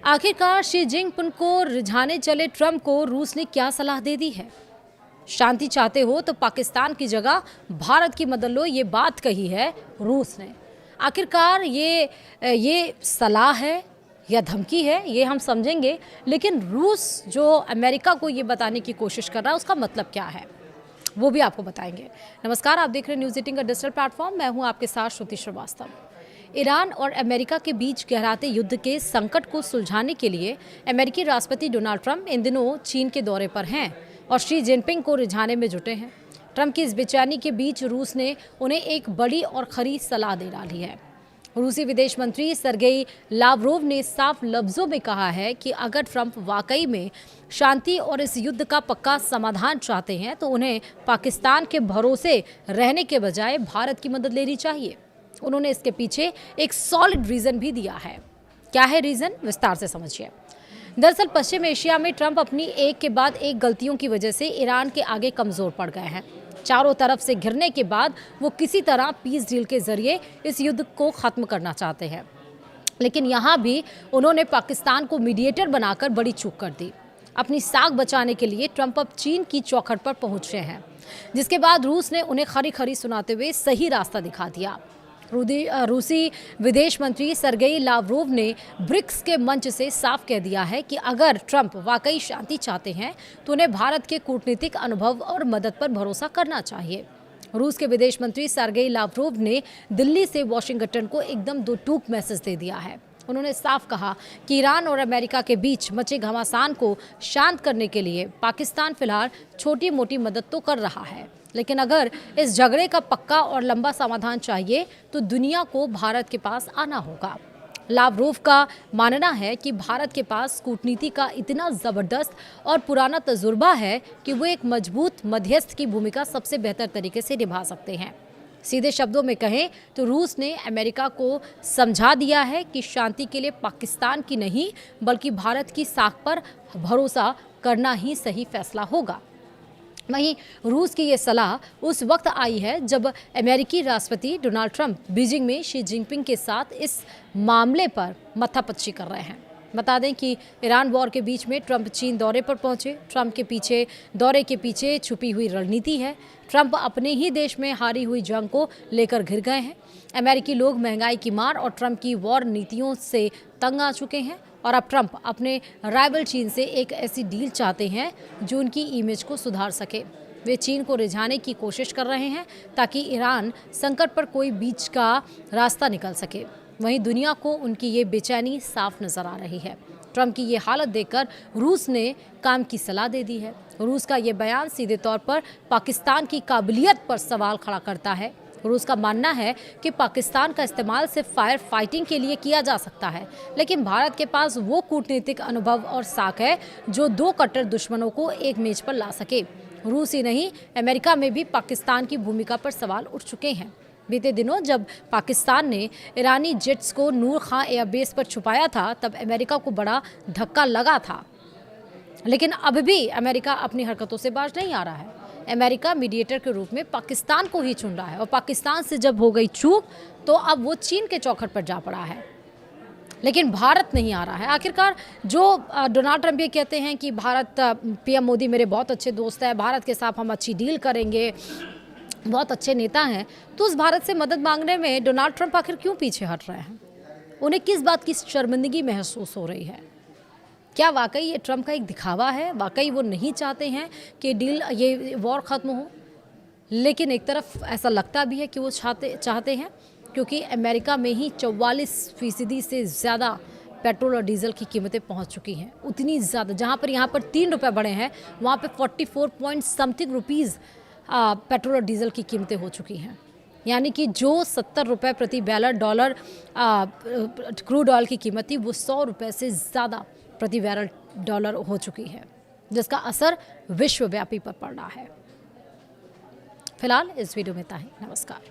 आखिरकार Xi Jinping को रिझाने चले ट्रंप को रूस ने क्या सलाह दे दी है? शांति चाहते हो तो पाकिस्तान की जगह भारत की मदद लो, ये बात कही है रूस ने। आखिरकार ये सलाह है या धमकी है, ये हम समझेंगे, लेकिन रूस जो अमेरिका को ये बताने की कोशिश कर रहा है उसका मतलब क्या है वो भी आपको बताएंगे। नमस्कार, आप देख रहे हैं न्यूज़ 18 का डिजिटल प्लेटफॉर्म। मैं हूं आपके साथ श्रुति श्रीवास्तव। ईरान और अमेरिका के बीच गहराते युद्ध के संकट को सुलझाने के लिए अमेरिकी राष्ट्रपति डोनाल्ड ट्रंप इन दिनों चीन के दौरे पर हैं और शी जिनपिंग को रिझाने में जुटे हैं। ट्रंप की इस बेचैनी के बीच रूस ने उन्हें एक बड़ी और खरी सलाह दे डाली है। रूसी विदेश मंत्री सरगेई लावरोव ने साफ लफ्जों में कहा है कि अगर ट्रंप वाकई में शांति और इस युद्ध का पक्का समाधान चाहते हैं तो उन्हें पाकिस्तान के भरोसे रहने के बजाय भारत की मदद लेनी चाहिए। उन्होंने इसके पीछे एक सॉलिड रीजन भी दिया है। क्या है रीजन, विस्तार से समझिए। दरअसल पश्चिम एशिया में ट्रंप अपनी एक के बाद एक गलतियों की वजह से ईरान के आगे कमजोर पड़ गए हैं। चारों तरफ से घिरने के बाद वो किसी तरह पीस डील के जरिए इस युद्ध को खत्म करना चाहते हैं, लेकिन यहाँ भी उन्होंने पाकिस्तान को मीडिएटर बनाकर बड़ी चूक कर दी। अपनी साख बचाने के लिए ट्रंप अब चीन की चौखट पर पहुंचे हैं, जिसके बाद रूस ने उन्हें खरी खरी सुनाते हुए सही रास्ता दिखा दिया। रूसी विदेश मंत्री सरगेई लावरोव ने ब्रिक्स के मंच से साफ कह दिया है कि अगर ट्रंप वाकई शांति चाहते हैं तो उन्हें भारत के कूटनीतिक अनुभव और मदद पर भरोसा करना चाहिए। रूस के विदेश मंत्री सरगेई लावरोव ने दिल्ली से वॉशिंगटन को एकदम दो टूक मैसेज दे दिया है। उन्होंने साफ कहा कि ईरान और अमेरिका के बीच मचे घमासान को शांत करने के लिए पाकिस्तान फिलहाल छोटी मोटी मदद तो कर रहा है, लेकिन अगर इस झगड़े का पक्का और लंबा समाधान चाहिए तो दुनिया को भारत के पास आना होगा। लावरोव का मानना है कि भारत के पास कूटनीति का इतना ज़बरदस्त और पुराना तजुर्बा है कि वो एक मजबूत मध्यस्थ की भूमिका सबसे बेहतर तरीके से निभा सकते हैं। सीधे शब्दों में कहें तो रूस ने अमेरिका को समझा दिया है कि शांति के लिए पाकिस्तान की नहीं बल्कि भारत की साख पर भरोसा करना ही सही फैसला होगा। वहीं रूस की ये सलाह उस वक्त आई है जब अमेरिकी राष्ट्रपति डोनाल्ड ट्रंप बीजिंग में शी जिनपिंग के साथ इस मामले पर मत्थापच्ची कर रहे हैं। बता दें कि ईरान वॉर के बीच में ट्रंप चीन दौरे पर पहुंचे। ट्रंप के दौरे के पीछे छुपी हुई रणनीति है। ट्रंप अपने ही देश में हारी हुई जंग को लेकर घिर गए हैं। अमेरिकी लोग महंगाई की मार और ट्रंप की वॉर नीतियों से तंग आ चुके हैं और अब ट्रंप अपने राइवल चीन से एक ऐसी डील चाहते हैं जो उनकी इमेज को सुधार सके। वे चीन को रिझाने की कोशिश कर रहे हैं ताकि ईरान संकट पर कोई बीच का रास्ता निकल सके। वहीं दुनिया को उनकी ये बेचैनी साफ नजर आ रही है। ट्रंप की ये हालत देखकर रूस ने काम की सलाह दे दी है। रूस का ये बयान सीधे तौर पर पाकिस्तान की काबिलियत पर सवाल खड़ा करता है। रूस का मानना है कि पाकिस्तान का इस्तेमाल सिर्फ फायर फाइटिंग के लिए किया जा सकता है, लेकिन भारत के पास वो कूटनीतिक अनुभव और साख है जो दो कट्टर दुश्मनों को एक मेज पर ला सके। रूस ही नहीं, अमेरिका में भी पाकिस्तान की भूमिका पर सवाल उठ चुके हैं। बीते दिनों जब पाकिस्तान ने ईरानी जेट्स को नूर खां एयरबेस पर छुपाया था तब अमेरिका को बड़ा धक्का लगा था, लेकिन अब भी अमेरिका अपनी हरकतों से बाज नहीं आ रहा है। अमेरिका मीडिएटर के रूप में पाकिस्तान को ही चुन रहा है और पाकिस्तान से जब हो गई चूक तो अब वो चीन के चौखट पर जा पड़ा है, लेकिन भारत नहीं आ रहा है। आखिरकार जो डोनाल्ड ट्रंप ये कहते हैं कि भारत, पीएम मोदी मेरे बहुत अच्छे दोस्त हैं, भारत के साथ हम अच्छी डील करेंगे, बहुत अच्छे नेता हैं, तो उस भारत से मदद मांगने में डोनाल्ड ट्रंप आखिर क्यों पीछे हट रहे हैं? उन्हें किस बात की शर्मिंदगी महसूस हो रही है? क्या वाकई ये ट्रंप का एक दिखावा है? वाकई वो नहीं चाहते हैं कि डील, ये वॉर ख़त्म हो? लेकिन एक तरफ ऐसा लगता भी है कि वो चाहते हैं, क्योंकि अमेरिका में ही 44% से ज़्यादा पेट्रोल और डीजल की कीमतें पहुंच चुकी हैं। उतनी ज़्यादा, जहां पर यहाँ पर 3 रुपये बढ़े हैं वहाँ पे 44 पॉइंट समथिंग रुपीज़ पेट्रोल और डीजल की कीमतें हो चुकी हैं। यानी कि जो 70 रुपये प्रति बैरल डॉलर क्रूड ऑयल की कीमत थी वो 100 रुपये से ज़्यादा प्रति बैरल डॉलर हो चुकी है, जिसका असर विश्वव्यापी पर पड़ रहा है। फिलहाल इस वीडियो में इतना ही। नमस्कार।